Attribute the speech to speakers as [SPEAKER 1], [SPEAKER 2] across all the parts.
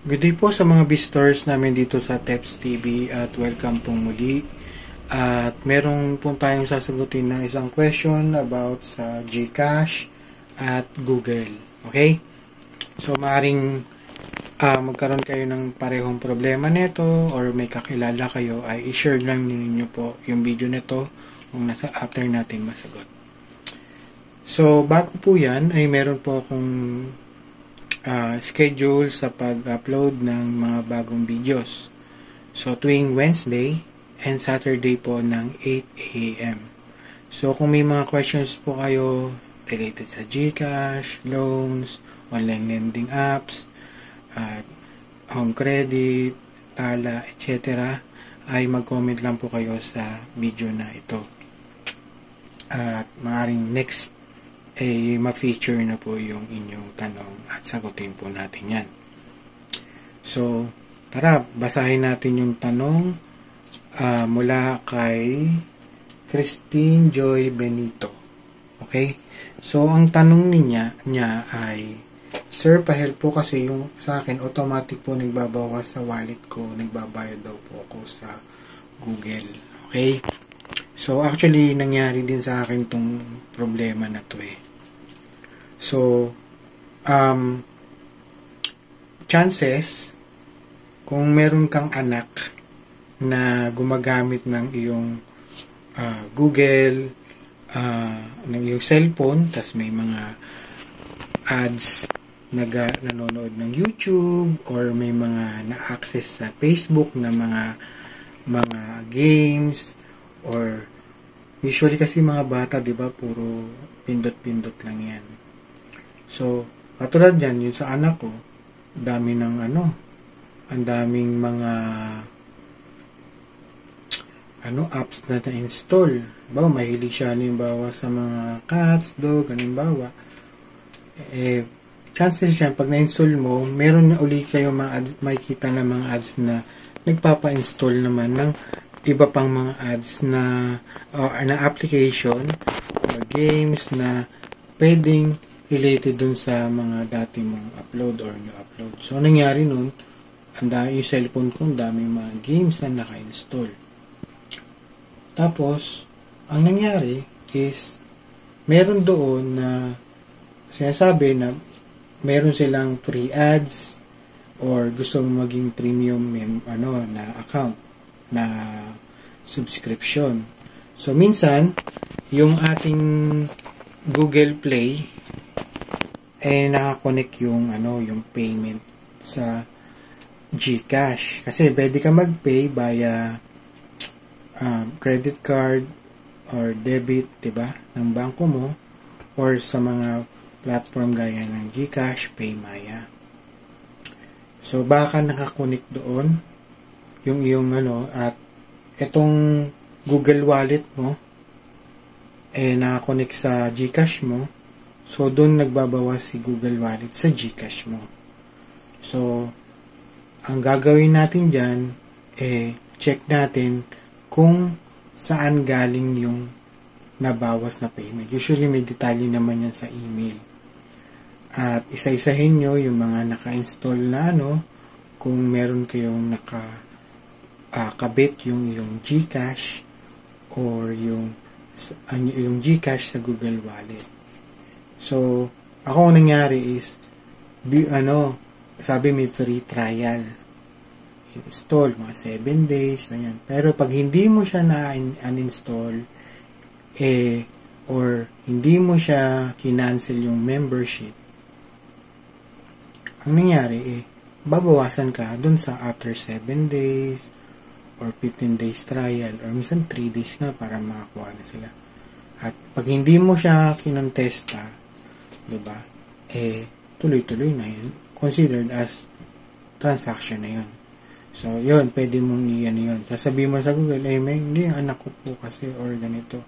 [SPEAKER 1] Good day po sa mga visitors namin dito sa Teps TV at welcome pong muli. At meron po tayong sasagutin na isang question about sa GCash at Google. Okay? So, maaaring magkaroon kayo ng parehong problema nito or may kakilala kayo ay i-share lang ninyo po yung video nito kung nasa after natin masagot. So, bago po yan ay meron po akong schedule sa pag-upload ng mga bagong videos. So, tuwing Wednesday and Saturday po ng 8 a.m. So, kung may mga questions po kayo related sa GCash, loans, online lending apps, home credit, tala, etc. ay mag-comment lang po kayo sa video na ito. At maaaring next ma-feature na po yung inyong tanong at sagutin po natin yan. So, tara, basahin natin yung tanong mula kay Christine Joy Benito. Okay? So, ang tanong niya ay, Sir, pahelp po kasi yung sa akin, automatic po nagbabawas sa wallet ko, nagbabayad daw po ako sa Google. Okay? So, actually, nangyari din sa akin tong problema na to eh. So, chances, kung meron kang anak na gumagamit ng iyong Google, ng iyong cellphone, tas may mga ads nanonood ng YouTube, or may mga na-access sa Facebook na mga games, or usually kasi mga bata, di ba, puro pindot-pindot lang yan. So, katulad yan, yun sa anak ko, dami ng ang daming mga apps na na-install. Bawa, mahilig siya halimbawa sa mga cats, dog, halimbawa. Chances siya, pag na-install mo, meron na uli kayo makikita na mga ads na nagpapa-install naman ng iba pang mga ads na application or games na pwedeng related dun sa mga dati mong upload or new upload. So, nangyari nun, yung cellphone ko, ang daming mga games na naka-install. Tapos, ang nangyari is, meron doon na sinasabi na meron silang free ads or gusto mong maging premium na account na subscription. So, minsan, yung ating Google Play nakakonect yung payment sa GCash. Kasi pwede ka mag-pay via credit card or debit, 'di ba, ng bangko mo, or sa mga platform gaya ng GCash, PayMaya. So baka nakakonect doon yung iyong at itong Google Wallet mo nakakonect sa GCash mo. So, doon nagbabawas si Google Wallet sa GCash mo. So, ang gagawin natin dyan, check natin kung saan galing yung nabawas na payment. Usually, may detalye naman yan sa email. At isa-isahin nyo yung mga naka-install na kung meron kayong kabit yung GCash or yung GCash sa Google Wallet. So, ako nangyari is, sabi may free trial. Install, mga 7 days, ganyan. Pero pag hindi mo siya na-uninstall, or hindi mo siya kinancel yung membership, ang nangyari babawasan ka dun sa after 7 days, or 15 days trial, or minsan 3 days nga para makakuha na sila. At pag hindi mo siya kinontesta, diba? Tuloy-tuloy na yun. Considered as transaction na yun. So, yun, pwede mong yun. Sasabihin mo sa Google, hindi, anak ko po kasi, or ganito.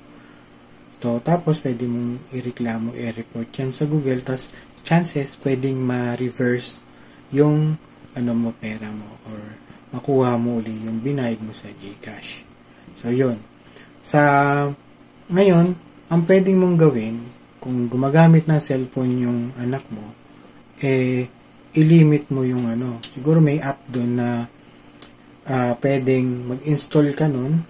[SPEAKER 1] So, tapos, pwede mong i-reklamo, i-report yan sa Google, tas, chances, pwedeng ma-reverse yung, pera mo, or makuha mo uli yung binayad mo sa GCash. So, yun. Ngayon, ang pwedeng mong gawin, kung gumagamit ng cellphone yung anak mo, i-limit mo yung siguro may app doon na pwedeng mag-install ka nun.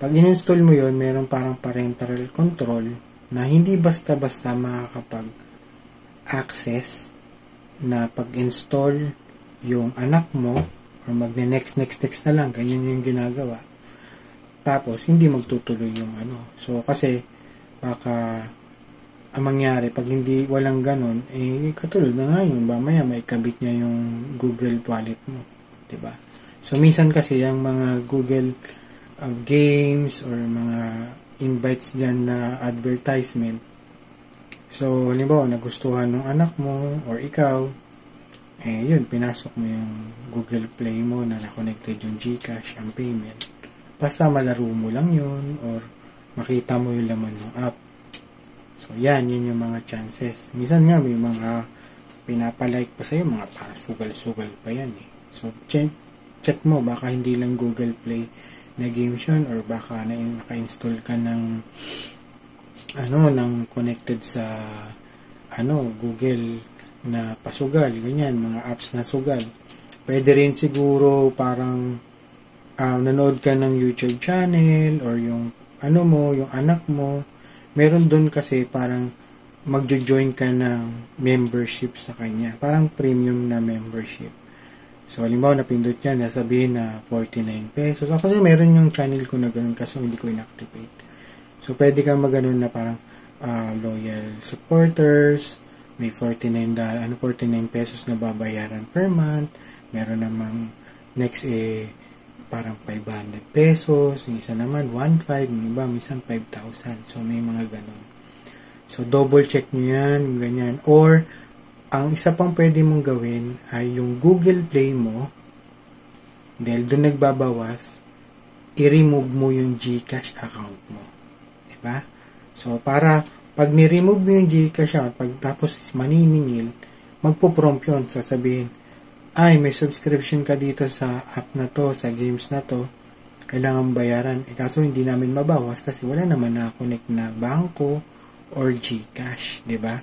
[SPEAKER 1] Pag in-install mo yon, meron parang parental control na hindi basta-basta makakapag-access na pag-install yung anak mo or next na lang, ganyan yung ginagawa. Tapos, hindi magtutuloy yung So, kasi, baka, ang mangyari, pag hindi, walang ganon, katulad na nga yun, mamaya may kabit niya yung Google Wallet mo. Diba? So, minsan kasi, yung mga Google games or mga invites dyan na advertisement, so, halimbawa, nagustuhan ng anak mo or ikaw, yun, pinasok mo yung Google Play mo na na-connected yung GCash, ang payment. Basta malaro mo lang yun or makita mo yung laman ng app. So, yun yung mga chances. Minsan nga, may mga pinapalike pa sa'yo, mga parang sugal-sugal pa yan eh. So, check mo, baka hindi lang Google Play na games yun or baka naka-install ka ng connected sa Google na pasugal, ganyan, mga apps na sugal. Pwede rin siguro parang nanood ka ng YouTube channel or yung yung anak mo, meron doon kasi parang magjo-join ka ng membership sa kanya. Parang premium na membership. So, halimbawa, napindot yan, nasabihin na 49 pesos. Kasi meron yung channel ko na ganun kasi hindi ko inactivate. So, pwede kang maganon na parang loyal supporters, may 49 pesos na babayaran per month. Meron namang next parang 500 pesos, yung isa naman 1.5, yung iba minsan 5,000. So may mga ganun. So double check nyo yan, ganyan. Or ang isa pang pwede mong gawin ay yung Google Play mo, dahil doon nagbabawas, i-remove mo yung GCash account mo. Diba? So para pag ni-remove mo yung GCash account, pag tapos maniningil, magpo-prompt yun, sasabihin, may subscription ka dito sa app na to, sa games na to, kailangan bayaran. Kaso hindi namin mabawas kasi wala naman na-connect na bangko or GCash, di ba?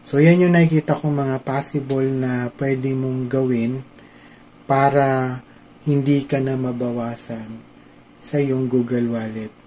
[SPEAKER 1] So, yan yung nakikita kong mga possible na pwede mong gawin para hindi ka na mabawasan sa iyong Google Wallet.